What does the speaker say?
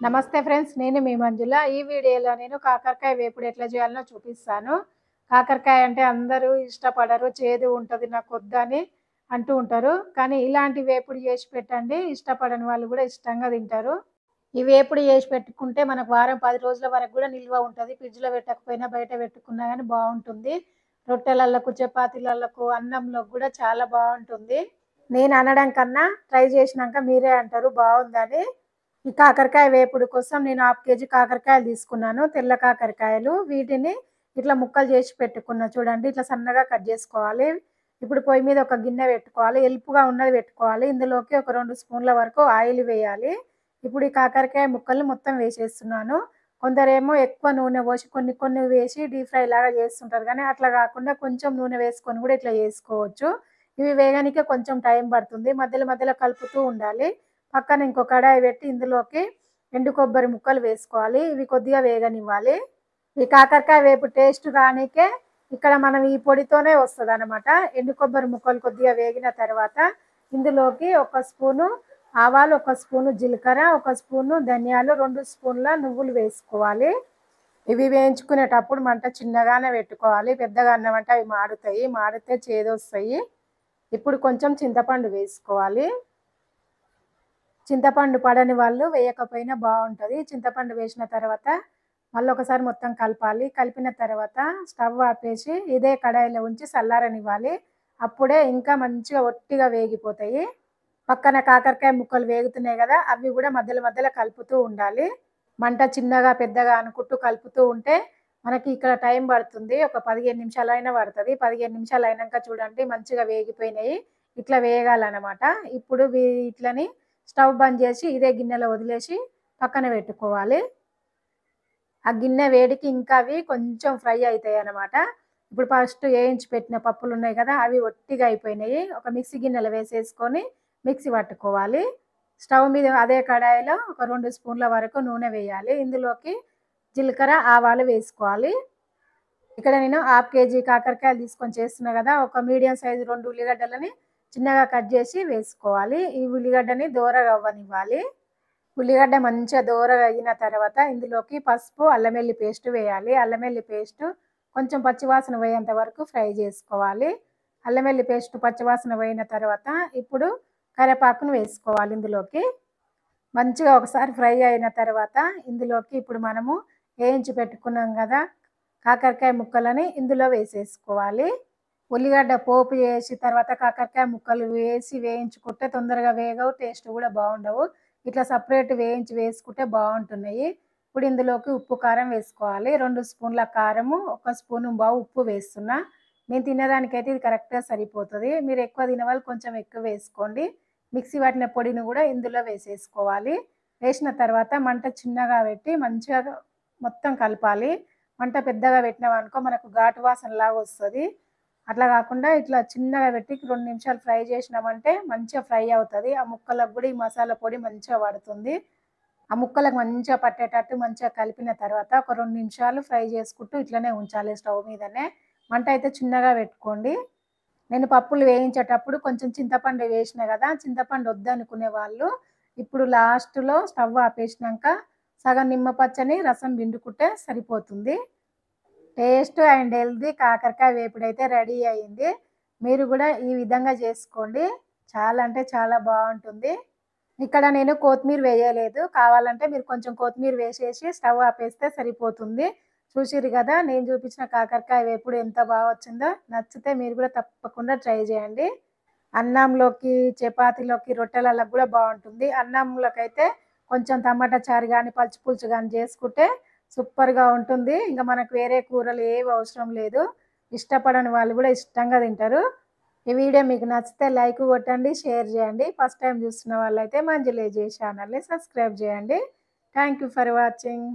నమస్తే ఫ్రెండ్స్, నేను మీ మంజుల. ఈ వీడియోలో నేను కాకరకాయ వేపుడు ఎట్లా చేయాలో చూపిస్తాను. కాకరకాయ అంటే అందరూ ఇష్టపడరు, చేదు ఉంటుంది నాకు వద్దని అంటూ ఉంటారు. కానీ ఇలాంటి వేపుడు చేసి పెట్టండి, ఇష్టపడని వాళ్ళు కూడా ఇష్టంగా తింటారు. ఈ వేపుడు చేసి పెట్టుకుంటే మనకు వారం 10 రోజుల వరకు కూడా నిల్వ ఉంటుంది. ఫ్రిడ్జ్లో పెట్టకపోయినా బయట పెట్టుకున్నా కానీ బాగుంటుంది. రొట్టెలకు, చపాతీలకు, అన్నంలో కూడా చాలా బాగుంటుంది. నేను అనడం కన్నా ట్రై చేసినాక మీరే అంటారు బాగుందని. ఈ కాకరకాయ వేపుడు కోసం నేను 1/2 కేజీ కాకరకాయలు తీసుకున్నాను, తెల్ల కాకరకాయలు. వీటిని ఇట్లా ముక్కలు చేసి పెట్టుకున్నా. చూడండి, ఇట్లా సన్నగా కట్ చేసుకోవాలి. ఇప్పుడు పొయ్యి మీద ఒక గిన్నె పెట్టుకోవాలి, ఎలుపుగా ఉన్నది పెట్టుకోవాలి. ఇందులోకి ఒక 2 స్పూన్ల వరకు ఆయిల్ వేయాలి. ఇప్పుడు ఈ కాకరకాయ ముక్కల్ని మొత్తం వేసేస్తున్నాను. కొందరేమో ఎక్కువ నూనె పోసి కొన్ని కొన్ని వేసి డీప్ ఫ్రై లాగా చేస్తుంటారు, కానీ అట్లా కాకుండా కొంచెం నూనె వేసుకొని కూడా ఇట్లా చేసుకోవచ్చు. ఇవి వేగనికే కొంచెం టైం పడుతుంది, మధ్యలో మధ్యలో కలుపుతూ ఉండాలి. పక్కన ఇంకో కడాయి పెట్టి ఇందులోకి ఎండు కొబ్బరి ముక్కలు వేసుకోవాలి. ఇవి కొద్దిగా వేగనివ్వాలి. ఈ కాకరకాయ వేపు టేస్ట్ రానికే ఇక్కడ మనం ఈ పొడితోనే వస్తుంది అనమాట. ఎండు కొబ్బరి ముక్కలు కొద్దిగా వేగిన తర్వాత ఇందులోకి 1 స్పూను ఆవాలు, 1 స్పూను జీలకర్ర, 1 స్పూను ధనియాలు, 2 స్పూన్ల నువ్వులు వేసుకోవాలి. ఇవి వేయించుకునేటప్పుడు మంట చిన్నగానే పెట్టుకోవాలి, పెద్దగా అన్నమంటే అవి మాడితే చేదొస్తాయి. ఇప్పుడు కొంచెం చింతపండు వేసుకోవాలి. చింతపండు పడని వాళ్ళు వేయకపోయినా బాగుంటుంది. చింతపండు వేసిన తర్వాత మళ్ళీ ఒకసారి మొత్తం కలపాలి. కలిపిన తర్వాత స్టవ్ ఆపేసి ఇదే కడాయిలో ఉంచి చల్లారనివ్వాలి. అప్పుడే ఇంకా మంచిగా ఒట్టిగా వేగిపోతాయి. పక్కన కాకరకాయ ముక్కలు వేగుతున్నాయి కదా, అవి కూడా మధ్యలో మధ్యలో కలుపుతూ ఉండాలి. మంట చిన్నగా పెద్దగా అనుకుంటూ కలుపుతూ ఉంటే మనకి ఇక్కడ టైం పడుతుంది, ఒక 15 నిమిషాలైనా పడుతుంది. 15 నిమిషాలు అయినాక చూడండి మంచిగా వేగిపోయినాయి. ఇట్లా వేగాలన్నమాట. ఇప్పుడు ఇట్లని స్టవ్ బంద్ చేసి ఇదే గిన్నెలో వదిలేసి పక్కన పెట్టుకోవాలి. ఆ గిన్నె వేడికి ఇంకా అవి కొంచెం ఫ్రై అవుతాయి అన్నమాట. ఇప్పుడు ఫస్ట్ వేయించి పెట్టిన పప్పులు ఉన్నాయి కదా, అవి ఒట్టిగా అయిపోయినాయి. ఒక మిక్సీ గిన్నెలో వేసేసుకొని మిక్సీ పట్టుకోవాలి. స్టవ్ మీద అదే కడాయిలో ఒక 2 స్పూన్ల వరకు నూనె వేయాలి. ఇందులోకి జీలకర్ర, ఆవాలు వేసుకోవాలి. ఇక్కడ నేను 1/2 కేజీ కాకరకాయలు తీసుకొని చేస్తున్నా కదా, ఒక మీడియం సైజు 2 ఉల్లిగడ్డలని చిన్నగా కట్ చేసి వేసుకోవాలి. ఈ ఉల్లిగడ్డని దోరగా అవ్వనివ్వాలి. ఉల్లిగడ్డ మంచిగా దోరగా అయిన తర్వాత ఇందులోకి పసుపు, అల్లం వెల్లుల్లి పేస్ట్ వేయాలి. అల్లం వెల్లుల్లి పేస్ట్ కొంచెం పచ్చివాసన పోయేంత వరకు ఫ్రై చేసుకోవాలి. అల్లం వెల్లుల్లి పేస్ట్ పచ్చివాసన పోయిన తర్వాత ఇప్పుడు కరివేపాకును వేసుకోవాలి. ఇందులోకి మంచిగా ఒకసారి ఫ్రై అయిన తర్వాత ఇందులోకి ఇప్పుడు మనము వేయించి పెట్టుకున్నాం కదా కాకరకాయ ముక్కలని ఇందులో వేసేసుకోవాలి. ఉల్లిగడ్డ పోపు వేసి తర్వాత కాకరకాయ ముక్కలు వేసి వేయించుకుంటే తొందరగా వేగవు, టేస్ట్ కూడా బాగుండవు. ఇట్లా సపరేట్ వేసుకుంటే బాగుంటున్నాయి. ఇప్పుడు ఇందులోకి ఉప్పు, కారం వేసుకోవాలి. 2 స్పూన్ల కారము, 1 స్పూను బావు ఉప్పు వేస్తున్నా. మేము తినేదానికైతే ఇది కరెక్ట్గా సరిపోతుంది. మీరు ఎక్కువ తినేవాళ్ళు కొంచెం ఎక్కువ వేసుకోండి. మిక్సీ పట్టిన పొడిని కూడా ఇందులో వేసేసుకోవాలి. వేసిన తర్వాత మంట చిన్నగా పెట్టి మంచిగా మొత్తం కలపాలి. మంట పెద్దగా పెట్టినామనుకో మనకు ఘాటు వాసనలాగా వస్తుంది. అట్లా కాకుండా ఇట్లా చిన్నగా పెట్టి 2 నిమిషాలు ఫ్రై చేసినామంటే మంచిగా ఫ్రై అవుతుంది. ఆ ముక్కలకు కూడా ఈ మసాలా పొడి మంచిగా పడుతుంది. ఆ ముక్కలకు మంచిగా పట్టేటట్టు మంచిగా కలిపిన తర్వాత ఒక 2 నిమిషాలు ఫ్రై చేసుకుంటూ ఇట్లనే ఉంచాలి స్టవ్ మీదనే. మంట అయితే చిన్నగా పెట్టుకోండి. నేను పప్పులు వేయించేటప్పుడు కొంచెం చింతపండు వేసిన కదా, చింతపండు వద్దనుకునే వాళ్ళు ఇప్పుడు లాస్ట్లో స్టవ్ ఆపేసినాక సగం నిమ్మపచ్చని రసం పిండుకుంటే సరిపోతుంది. టేస్ట్ అండ్ హెల్తీ కాకరకాయ వేపుడు అయితే రెడీ అయింది. మీరు కూడా ఈ విధంగా చేసుకోండి, చాలా అంటే చాలా బాగుంటుంది. ఇక్కడ నేను కొత్తిమీర వేయలేదు, కావాలంటే మీరు కొంచెం కొత్తిమీర వేసేసి స్టవ్ ఆపేస్తే సరిపోతుంది. చూసిరు కదా నేను చూపించిన కాకరకాయ వేపుడు ఎంత బాగా వచ్చిందో. నచ్చితే మీరు కూడా తప్పకుండా ట్రై చేయండి. అన్నంలోకి, చపాతీలోకి, రొట్టెలకు కూడా బాగుంటుంది. అన్నంలోకి అయితే కొంచెం టమాటా చారు కానీ పచ్చి పులుసు కానీ చేసుకుంటే సూపర్గా ఉంటుంది. ఇంకా మనకు వేరే కూరలు ఏవి అవసరం లేదు. ఇష్టపడని వాళ్ళు కూడా ఇష్టంగా తింటారు. ఈ వీడియో మీకు నచ్చితే లైక్ కొట్టండి, షేర్ చేయండి. ఫస్ట్ టైం చూస్తున్న వాళ్ళైతే మంజుల ఛానల్ని సబ్స్క్రైబ్ చేయండి. Thank you for watching.